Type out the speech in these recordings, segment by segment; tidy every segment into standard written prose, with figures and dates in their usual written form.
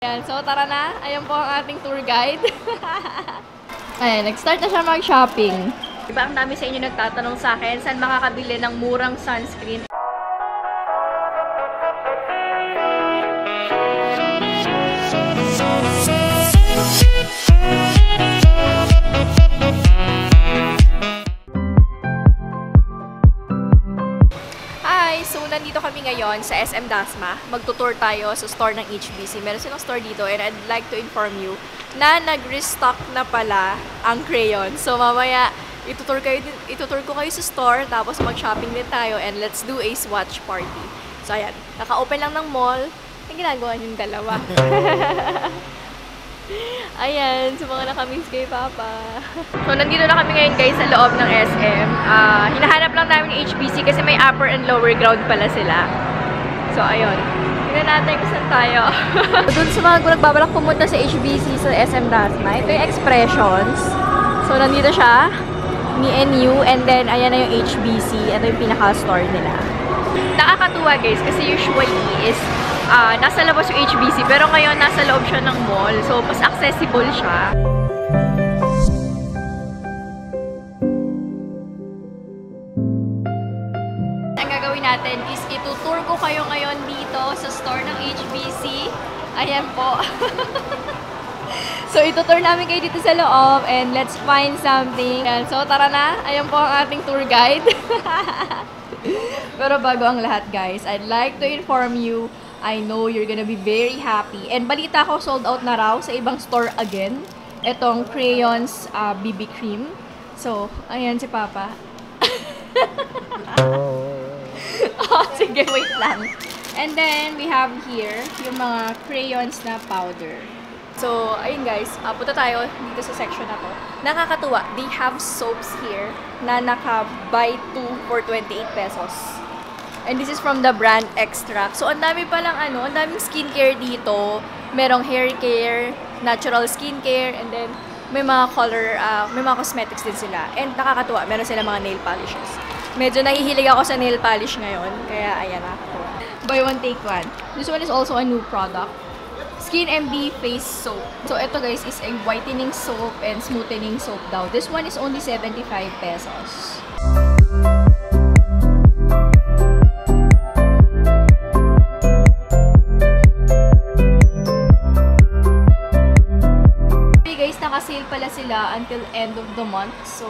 Ayan, so tara na. Ayan po ang ating tour guide. Ayan, nag-start na siya mag-shopping. Diba ang dami sa inyo nagtatanong sa akin, saan makakabili ng murang sunscreen? So, nandito kami ngayon sa SM Dasma. Magtutour tayo sa store ng HBC. Meron silang store dito and I'd like to inform you na nag-restock na pala ang crayon. So, mamaya itutour ko kayo sa store tapos mag-shopping din tayo and let's do a swatch party. So, ayan. Naka-open lang ng mall. Ang ginagawa niyong dalawa. Ayan, so mga nakamiss kay Papa. So, nandito na kami ngayon guys sa loob ng SM. Hinahanap lang namin yung HBC kasi may upper and lower ground pala sila. So, ayun. Tingnan natin kung saan tayo. Doon sa mga nagbabalak pumunta sa HBC sa SM Dasma, ito yung Expressions. So, nandito siya. Me and you. And then, ayan na yung HBC. Ito yung pinaka-store nila. Nakakatuwa guys kasi usually is nasa labas yung HBC, pero ngayon nasa loob siya ng mall. So, mas accessible siya. Ang gagawin natin is itutour ko kayo ngayon dito sa store ng HBC. Ayan po. So, itutour namin kayo dito sa loob and let's find something. Ayan. So, tara na. Ayan po ang ating tour guide. Pero bago ang lahat guys, I'd like to inform you, I know you're gonna be very happy. And balita ko, sold out na raw sa ibang store again. Itong crayons BB cream. So, ayan si Papa. Oh, sige, wait lang. And then, we have here yung mga crayons na powder. So, ayun guys, punta tayo dito sa section na to. Nakakatuwa, they have soaps here na naka-buy 2 for 28 pesos. And this is from the brand Extract. So, ang dami palang ang daming skincare dito. Merong hair care, natural skincare, and then may mga color, may mga cosmetics din sila. And nakakatuwa, meron sila mga nail polishes. Medyo nahihilig ako sa nail polish ngayon, kaya ayan, nakakatuwa. Buy one, take one. This one is also a new product. Skin MD Face Soap. So, ito guys is a whitening soap and smoothening soap daw. This one is only 75 pesos. Naka-sale pala sila until end of the month. So,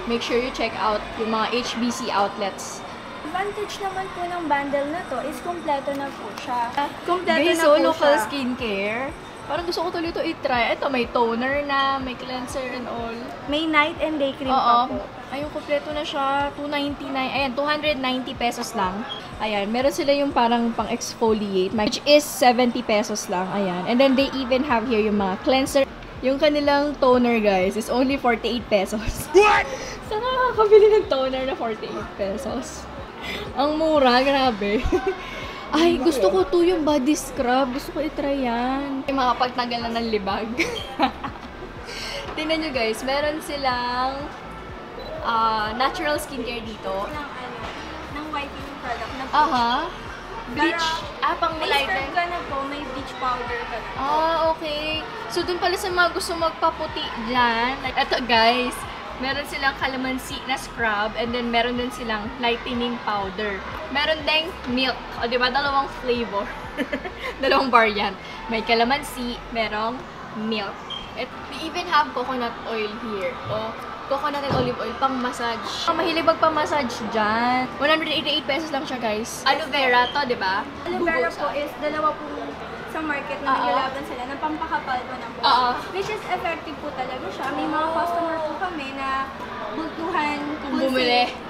make sure you check out yung mga HBC outlets. Advantage naman po ng bundle na to is kompleto na po siya. Kompleto na po local siya. Skincare. Parang gusto ko tuloy ito i-try. Ito, may toner na, may cleanser and all. May night and day cream pa po. Ayun, kompleto na siya. 299. Ayan, 290 pesos lang. Ayan, meron sila yung parang pang-exfoliate, which is 70 pesos lang. Ayan. And then, they even have here yung mga cleanser. Yung kanilang toner, guys, is only 48 pesos. What? Saan nakakabili ng toner na 48 pesos? Ang mura, grabe. Ay, gusto ko to yung body scrub. Gusto ko i-try yan. Yung mga pagtanggal na ng libag. Tingnan nyo, guys. Meron silang natural skincare dito. Ng whitening product na po. Bleach. Pang may scrub ka na po, may bleach powder ka na po. Okay. So, dun pala sa mga gusto magpaputi dyan. Like, ito guys, meron silang calamansi na scrub and then meron din silang lightening powder. Meron ding milk. O, diba? Dalawang flavor. Dalawang variant. May calamansi, merong milk. We even have coconut oil here. O, coconut and olive oil, pang-massage. Mahilig magpa-massage dyan. 188 pesos lang siya, guys. Aloe vera to, di ba? Aloe vera po is dalawa po sa market na naglalaban sila na pampakapal po ng po. Which is effective po talaga siya. May mga customer po kami na bultuhan,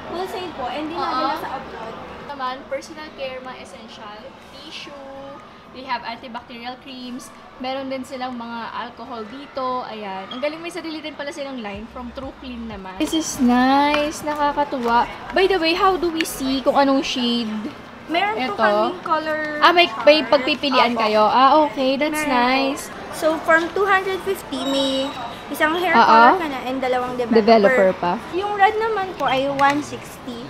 wholesale po, and dinadala sa abroad. Naman, personal care, mga essential, tissue, they have antibacterial creams. Meron din silang mga alcohol dito. Ayan. Ang galing, may sarili din pala silang line from True Clean naman. This is nice. Nakakatuwa. By the way, how do we see kung anong shade? Meron po kaming color may pagpipilian kayo. Okay. That's nice. So, from 250, may isang hair color ka na and dalawang developer pa. Yung red naman po ay 160.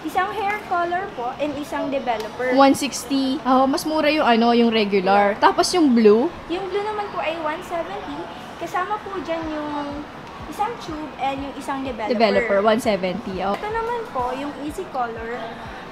Isang hair color po and isang developer. 160. Oh, mas mura yung yung regular. Tapos yung blue. Yung blue naman po ay 170. Kasama po dyan yung isang tube and yung isang Developer, 170. Oh. Ito naman po, yung easy color.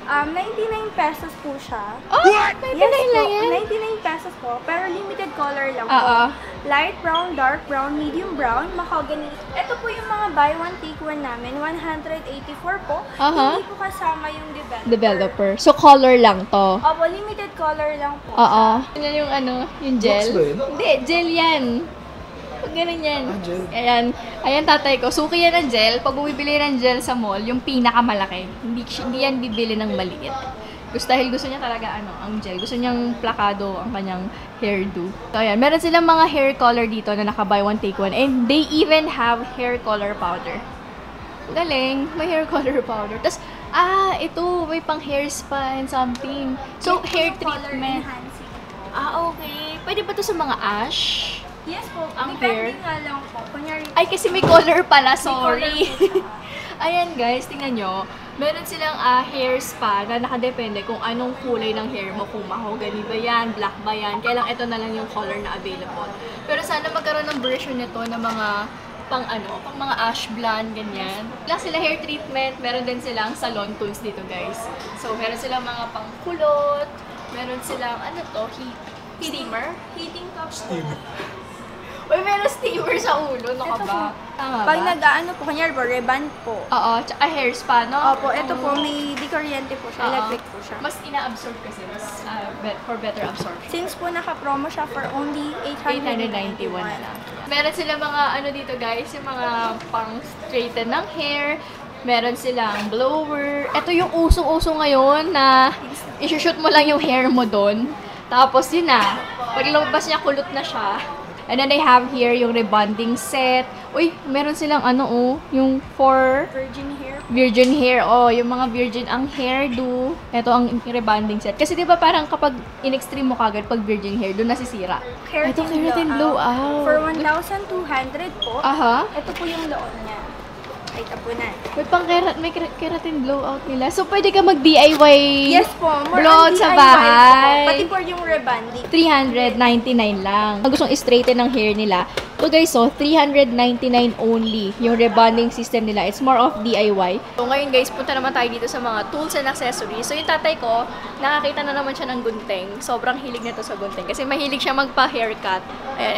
99 pesos po siya. Oh, 99 lang yan? 99 pesos po, pero limited color lang Oo. po. Light brown, dark brown, medium brown, mahogany. Ito po yung mga buy one take one namin, 184 po. Hindi po kasama yung Developer. So, color lang to. Opo, limited color lang po. Oo. Yan yung yung gel. Box ba yun? Hindi, gel yan. Pag ganun yan. Gel. Ayan tatay ko. Suki yan ng gel. Pag bumibili ng gel sa mall, yung pinakamalaki. Hindi yan bibili ng maliit. Dahil gusto niya talaga ang gel. Gusto niyang plakado ang kanyang hairdo. So ayan, meron silang mga hair color dito na naka buy one take one. And they even have hair color powder. Galing, may hair color powder. Tapos, ito, may pang hair spa and something. So, hair treatment. Okay. Pwede ba to sa mga ash? Yes po, Ang depende hair? nga lang po. Kunyari, Ay, kasi may color pala, sorry. color po siya. Ayan guys, tingnan nyo. Meron silang hair spa na nakadepende kung anong kulay ng hair mo. Kung mahogany ba yan, black ba yan. Kaya lang ito na lang yung color na available. Pero sana magkaroon ng version nito na mga pang mga ash blonde, ganyan. Lang sila hair treatment, meron din silang salon tools dito guys. So, meron silang mga pang kulot, meron silang, steamer? heating cup po. Uy, meron steamer sa ulo, no ka Ito ba? po. Tama Pag ba? nag-ano po, kunyari po, reband po. Oo, tsaka hair spa, no? Opo, ito po, may di kuryente po siya, Oo. electric po siya. Mas ina-absorb kasi, for better absorption. Since po naka-promo siya for only 891 na lang. Meron sila mga dito guys, yung mga pang straighten ng hair. Meron silang blower. Ito yung usong-uso ngayon na i-shoot mo lang yung hair mo doon. Tapos yun na. Pag lumabas niya, kulot na siya. And then they have here yung rebonding set. Uy, meron silang yung for virgin hair. yung mga virgin ang hairdo. Ito ang rebonding set. Kasi 'di ba parang kapag in-extreme mo kagad pag virgin hair, doon nasisira. Ito keratin blowout. For 1,200 po. Aha. Ito po yung loon niya. Ay, tapunan. May keratin blowout nila. So pwede ka mag-DIY. Yes po, more blowout on sa DIY bahay. po. Pati po yung rebonding. 399 lang. Kung gustong straighten ng hair nila, so guys, 399 only yung rebonding system nila. It's more of DIY. So ngayon guys, punta naman tayo dito sa mga tools and accessories. So yung tatay ko, nakakita na naman siya ng gunting. Sobrang hilig nito sa gunting. Kasi mahilig siya magpa-haircut.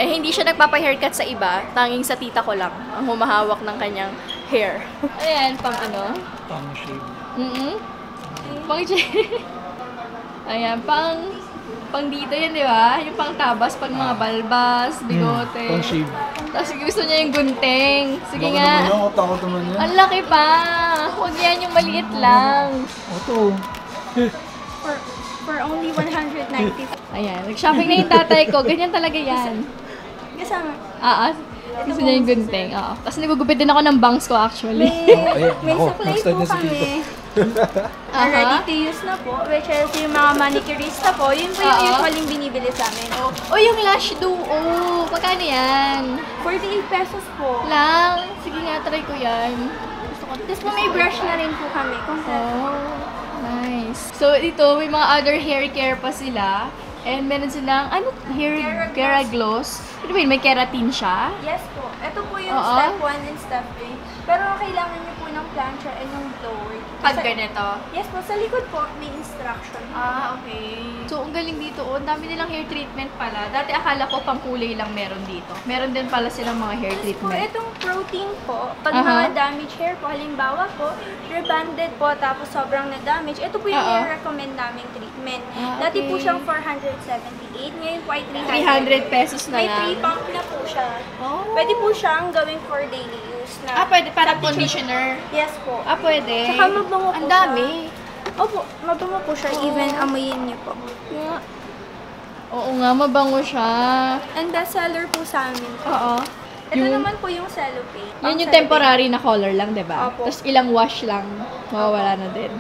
Hindi siya nagpapa-haircut sa iba. Tanging sa tita ko lang ang humahawak ng kanyang hair. Ayan, pang Pang shave. Pang Ayan, pang dito yan, di ba? Yung pang tabas, pang mga balbas, bigote. Pang shave. Tapos gusto niya yung gunting. Sige Baka nga. naman yan, takot naman yan. Ang laki pa. Huwag yan yung maliit lang. Ito. For only 190. Ayan, nag-shopping na yung tatay ko. Ganyan talaga yan. Kasama. Gusto niya yung gunting. Tapos nagugupit din ako ng bangs ko actually. May Ako, suklay next time po na si kami. Tito. Na ready to use na po, which is yung mga manicurista po. Yun po yung usually binibili sa amin. Yung lash duo. Magkano yan? 48 pesos po. Lang. Sige nga, try ko yan. Gusto ko. Tapos po may brush na rin po kami. Nice. So, ito, may mga other hair care pa sila. And meron silang, hair Keragloss. Ano ba yun? May keratin siya? Yes po. Ito po yung Oo. step 1 and step 3. Pero kailangan niyo po ng plancha and yung blower. Pag ganito. Yes po. Sa likod po, may instruction. Okay. So, ang galing dito. Ang dami nilang hair treatment pala. Dati akala ko pang kulay lang meron dito. Meron din pala silang mga hair Po, treatment. itong protein po, pag Aha. mga damage hair po, halimbawa po, rebanded po, tapos sobrang na-damage, ito po yung Oo. i-recommend naming treatment. Ah, Dati po okay. siyang 478, ngayon po ay 300. 300 pesos na May lang. 3 pump na po siya. Oh. Pwede po siyang gawing for daily use na. Pwede. Parang substitute- conditioner. Yes po. Pwede. Tsaka mabango po Ang siya. dami. Opo, mabango po siya, even amoyin niyo po. Oo nga, mabango siya. And best seller po sa amin. Oo. Ito naman po yung cellophane. Yun yung Cellophane. temporary na color lang, di ba? Opo. Tapos ilang wash lang, mawawala na din.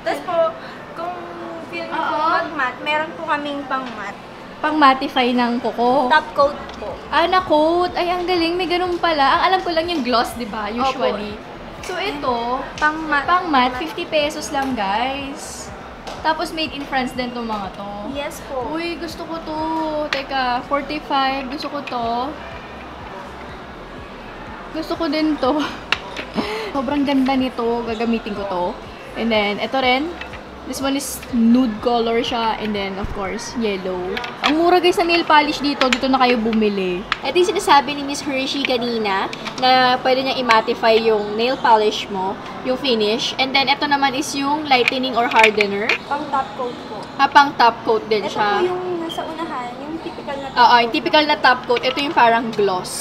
Tapos po, kung feel niyo po mag-matte, meron po kaming pang-matte. Pang-mattify ng kuko. Top coat po. Na-coat. Ay, ang galing. May ganun pala. Ang alam ko lang yung gloss, di ba? Usually. So, ito, pang-matte, 50 pesos lang, guys. Tapos, made in France din itong mga to. Yes po. Uy, gusto ko to. Teka, 45. Gusto ko to. Gusto ko din to. Sobrang ganda nito. Gagamitin ko to. And then, ito rin. This one is nude color siya. And then, of course, yellow. Ang mura guys na nail polish dito. Dito na kayo bumili. Ito yung sinasabi ni Miss Hershey kanina na pwede niya i-mattify yung nail polish mo, yung finish. And then, ito naman is yung lightening or hardener. Pang top coat po. Pang top coat din Ito siya. po yung nasa unahan, yung typical na top Oo, coat. yung typical na top coat. Ito yung parang gloss.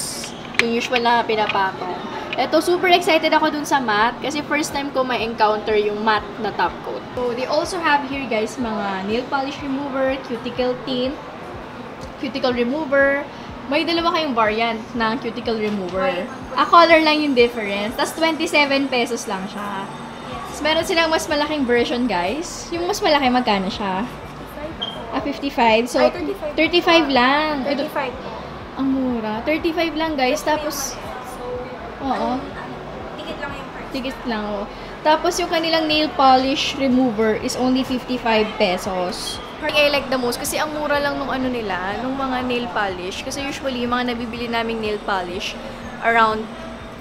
Yung usual na pinapatong. Ito, super excited ako dun sa matte kasi first time ko may encounter yung matte na top coat. So, they also have here guys mga nail polish remover, cuticle tint, cuticle remover. May dalawa kayong variant ng cuticle remover. A color lang yung difference. Tapos 27 pesos lang siya. Tapos meron silang mas malaking version guys. Yung mas malaki magkano siya? 55. So, Ay, 35 lang. 35 po. Ang mura. 35 lang guys. Tapos, oo. Tikit lang yung price. Tigit lang, oh. Tapos yung kanilang nail polish remover is only 55 pesos. I like the most kasi ang mura lang nung ano nila, nung mga nail polish. Kasi usually, yung mga nabibili naming nail polish, around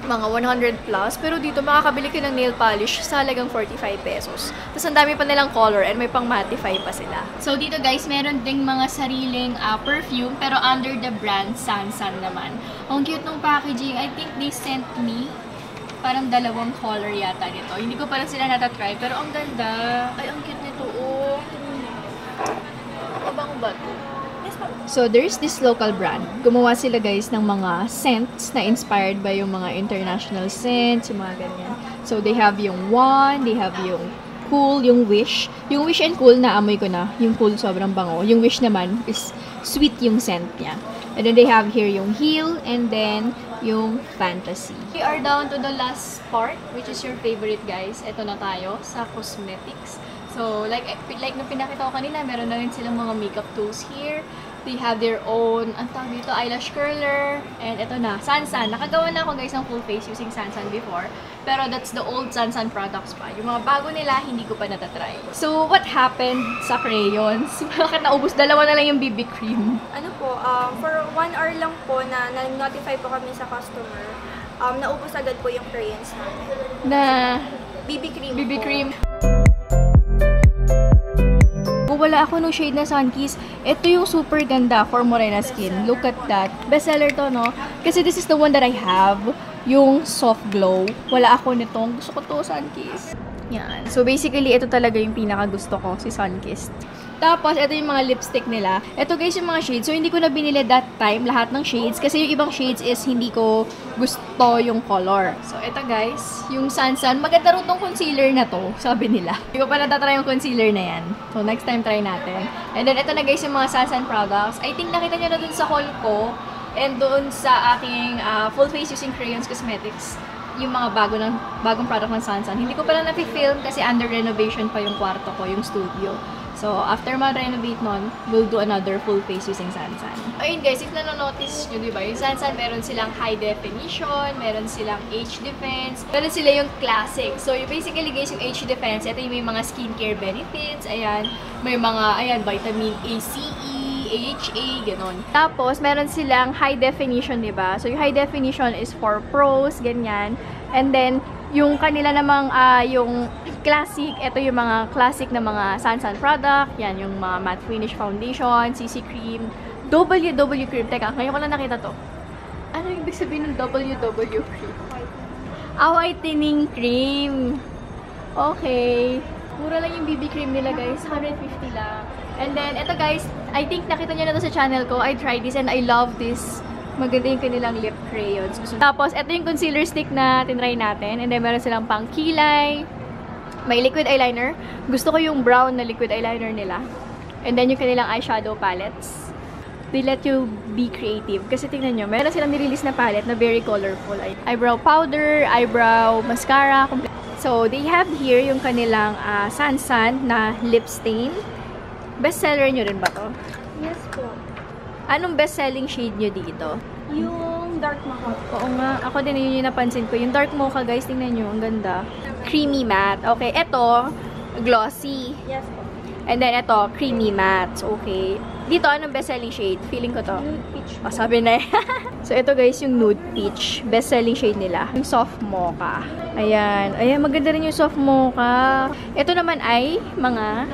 mga 100 plus. Pero dito, makakabili ka ng nail polish sa halagang 45 pesos. Tapos ang dami pa nilang color and may pang mattify pa sila. So, dito guys, meron ding mga sariling perfume pero under the brand Sansan naman. Ang cute ng packaging. I think they sent me parang dalawang color yata nito. Hindi ko pa lang sila natatry, pero ang ganda. Ay, ang cute nito, oh. Mabango ba ito? So, there's this local brand. Gumawa sila guys ng mga scents na inspired by yung mga international scents, yung mga ganyan. So, they have yung One, they have yung Cool, yung Wish. Yung Wish and Cool, naamoy ko na. Yung Cool, sobrang bango. Yung Wish naman is sweet yung scent niya. And then they have here yung Heal, and then yung Fantasy. We are down to the last part, which is your favorite guys. Ito na tayo sa cosmetics. So, like nung pinakita ko kanina, meron na rin silang mga makeup tools here. They have their own, ang tawag dito, eyelash curler. And ito na, Sansan. Nakagawa na ako guys ng full face using Sansan before. Pero that's the old Sansan products pa. Yung mga bago nila, hindi ko pa natatry. So, what happened sa crayons? Bakit naubos? Dalawa na lang yung BB cream. Ano po, for 1 hour lang po na notify po kami sa customer, naubos agad po yung crayons namin. Na BB cream BB po. cream. Kung wala ako nung shade na Sunkiss, ito yung super ganda for morena skin. Look at that. Bestseller to, no? Kasi this is the one that I have. Yung soft glow. Wala ako nitong. Gusto ko to, Sunkiss. Yan. So, basically, ito talaga yung pinaka gusto ko, si Sunkiss. Tapos, ito yung mga lipstick nila. Ito guys yung mga shades. So, hindi ko na binili that time lahat ng shades. Kasi yung ibang shades is hindi ko gusto yung color. So, ito guys, yung Sansan. Maganda rin tong concealer na to, sabi nila. Hindi ko pa natatry yung concealer na yan. So, next time try natin. And then, ito na guys yung mga Sansan products. I think nakita nyo na dun sa haul ko. And doon sa aking full face using Crayons Cosmetics. Yung mga bagong product ng Sansan. Hindi ko pala na-film kasi under renovation pa yung kwarto ko, yung studio. So, after ma-renovate nun, we'll do another full face using Sansan. Ayun guys, if nanonotice nyo, diba, yung Sansan, meron silang high definition, meron silang H defense, meron sila yung classic. So, basically guys, yung H defense, ito yung may mga skincare benefits, ayan, may mga, ayan, vitamin A, C, E, AHA, ganon. Tapos, meron silang high definition, diba? So, yung high definition is for pros, ganyan. And then, yung kanila namang, yung classic, ito yung mga classic na mga Sansan product. Yan, yung mga matte finish foundation, CC cream, WW cream. Teka, ngayon ko lang nakita to. Ano yung ibig sabihin ng WW cream? Whitening cream. Okay. Mura lang yung BB cream nila, guys. 150 lang. And then, ito guys, I think nakita nyo na to sa channel ko. I tried this and I love this. Maganda yung kanilang lip crayons. Tapos, ito yung concealer stick na tinry natin. And then, meron silang pang kilay. May liquid eyeliner. Gusto ko yung brown na liquid eyeliner nila. And then, yung kanilang eyeshadow palettes. They let you be creative. Kasi tingnan nyo, meron silang nirelease na palette na very colorful. Eyebrow powder, eyebrow mascara. So, they have here yung kanilang Sansan na lip stain. Bestseller nyo rin ba to? Yes po. Anong best-selling shade nyo dito? Yung dark mocha. Oo nga. Ako din yun yung napansin ko. Yung dark mocha, guys, tingnan nyo. Ang ganda. Creamy matte. Okay. Ito, glossy. Yes po. And then, ito, creamy matte. Okay. Dito, anong best-selling shade? Feeling ko to. Nude peach po. Oh, sabi na eh. So, ito guys, yung nude peach. Best-selling shade nila. Yung soft mocha. Ayan. Ayan, maganda rin yung soft mocha. Ito naman ay mga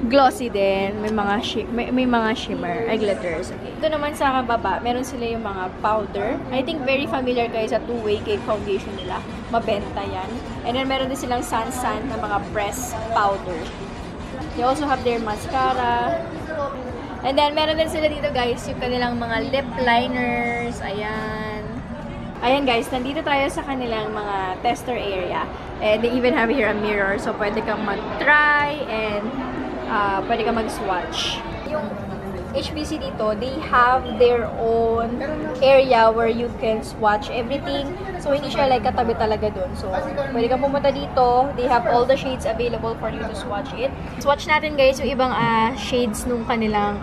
glossy din. May mga shimmer. Ay, glitters. Okay. Ito naman sa kababa, meron sila yung mga powder. I think very familiar kayo sa two-way cake foundation nila. Mabenta yan. And then, meron din silang Sansan na mga press powder. They also have their mascara. And then, meron din sila dito, guys, yung kanilang mga lip liners. Ayan. Ayan, guys. Nandito tayo sa kanilang mga tester area. And they even have here a mirror. So, pwede kang mag-try and pwede kang mag-swatch. Yung HBC dito, they have their own area where you can swatch everything. So, hindi siya like katabi talaga dun. So, pwede kang pumunta dito. They have all the shades available for you to swatch it. Swatch natin, guys, yung ibang shades nung kanilang,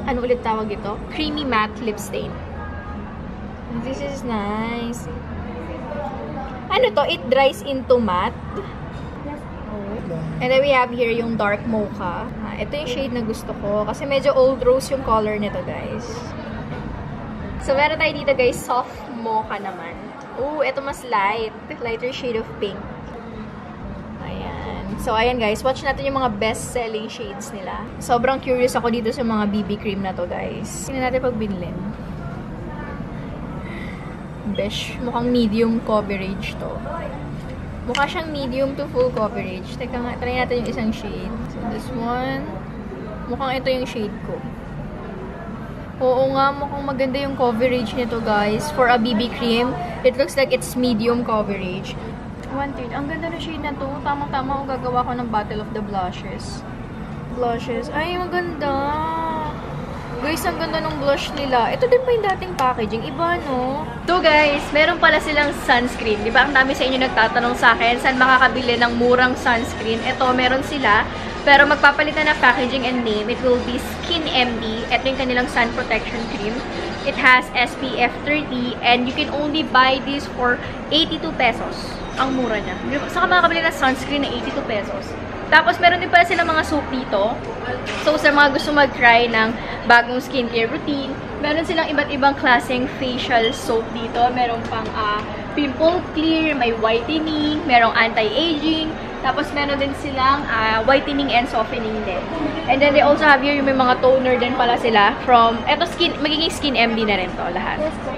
ano ulit tawag ito? Creamy matte lip stain. This is nice. Ano to? It dries into matte. And then we have here yung dark mocha. Ito yung shade na gusto ko. Kasi medyo old rose yung color nito, guys. So, meron tayo dito, guys, soft mocha naman. Ooh, ito mas light. Lighter shade of pink. Ayan. So, ayan, guys. Watch natin yung mga best-selling shades nila. Sobrang curious ako dito sa mga BB cream na to, guys. Tingnan natin pag binilin. Besh, mukhang medium coverage to. Mukha siyang medium to full coverage. Teka nga, try natin yung isang shade. So, this one. Mukhang ito yung shade ko. Oo nga, mukhang maganda yung coverage nito, guys. For a BB cream, it looks like it's medium coverage. 1/3. Ang ganda ng shade na to. Tamang-tama kung gagawa ko ng Battle of the Blushes. Blushes. Ay, maganda. Guys, ang ganda ng blush nila. Ito din pa yung dating packaging. Iba, no? So, guys, meron pala silang sunscreen. Di ba? Ang dami sa inyo nagtatanong sa akin, saan makakabili ng murang sunscreen? Ito, meron sila. Pero magpapalitan na packaging and name. It will be Skin MD. Ito yung kanilang sun protection cream. It has SPF 30 and you can only buy this for 82 pesos. Ang mura niya. Saan ka makakabili ng sunscreen na 82 pesos? Tapos, meron din pala silang mga soap dito. So, sa mga gusto mag-try ng bagong skincare routine, meron silang iba't ibang klaseng facial soap dito. Meron pang pimple clear, may whitening, merong anti-aging, tapos meron din silang whitening and softening din. And then, they also have here yung may mga toner din pala sila from, eto magiging Skin MD na rin to lahat. Yes po.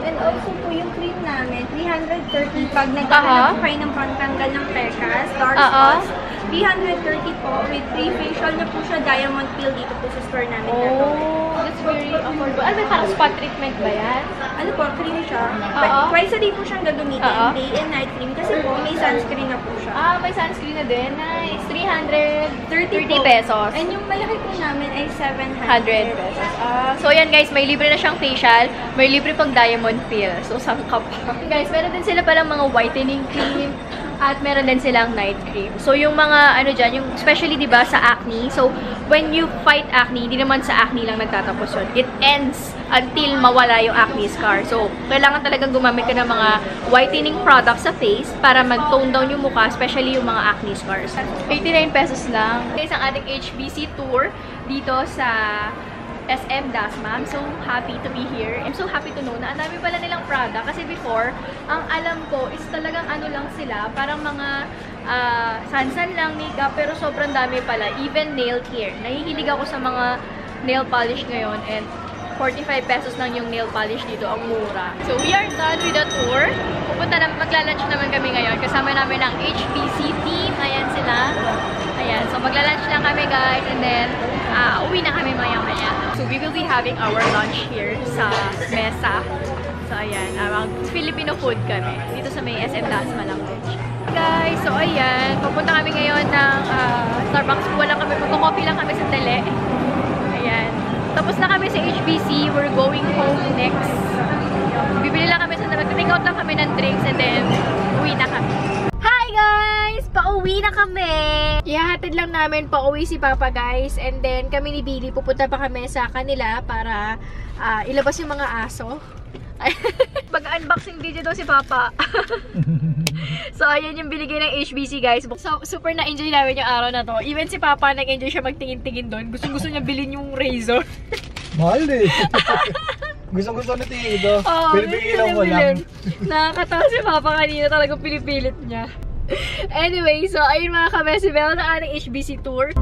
And also po, yung cream namin, 330 pag nagkakaroon po kayo ng pantanggal ng pekas, dark spots. 330 po, with free facial na po siya, diamond peel dito po sa store namin. Oh, that's very affordable. Ano ba, parang spot treatment ba yan? Ano po, cream siya. Twice a day po siyang gagamitin, day and night cream, kasi po may sunscreen na po siya. May sunscreen na din. Nice. 330 pesos. And yung malaki po namin ay 700 pesos. So, yan guys, may libre na siyang facial, may libre pang diamond peel. So, saan ka pa? Guys, meron din sila palang mga whitening cream, at meron din silang night cream. So, yung mga, ano dyan, yung, especially, diba, sa acne. So, when you fight acne, hindi naman sa acne lang nagtatapos yun. It ends until mawala yung acne scar. So, kailangan talagang gumamit ka ng mga whitening products sa face para mag-tone down yung mukha, especially yung mga acne scars. 89 pesos lang. Guys, ang ating HBC tour dito sa SM Dasma. I'm so happy to be here. I'm so happy to know na ang dami pala nilang product. Kasi before, ang alam ko is talagang ano lang sila, parang mga sansan lang, makeup, pero sobrang dami pala. Even nail care. Nahihilig ako sa mga nail polish ngayon and 45 pesos lang yung nail polish dito. Ang mura. So, we are done with the tour. Pupunta na, magla-lunch naman kami ngayon. Kasama namin ang HBC team. Ayan sila. Ayan. So, magla-lunch lang kami, guys. And then, uwi na kami maya-maya. So, we will be having our lunch here sa mesa. So, ayan. Filipino food kami. Dito sa may SM Dasma lang din siya. Guys, so ayan. Pupunta kami ngayon ng Starbucks. Wala kami. Magko-coffee lang kami sa tele. Ayan. Tapos na kami sa HBC. We're going home next. Bibili lang kami sa take out lang kami ng drinks and then uwi na kami. Hi guys! Pauwi na kami! Ihahatid lang namin pauwi si Papa guys and then kami ni Billy pupunta pa kami sa kanila para ilabas yung mga aso. Pag-unboxing video daw si Papa. So, ayan yung binigay ng HBC guys. So, super na-enjoy namin yung araw na to. Even si Papa, nag-enjoy siya magtingin-tingin doon. Gusto niya bilhin yung razor. Mahal eh. Gusto na tingin ito. Pilipilan mo lang. Nakakatawa si Papa kanina. Talagang pinipilit niya. Anyway, so ayun mga ka-Besibel na ating HBC tour.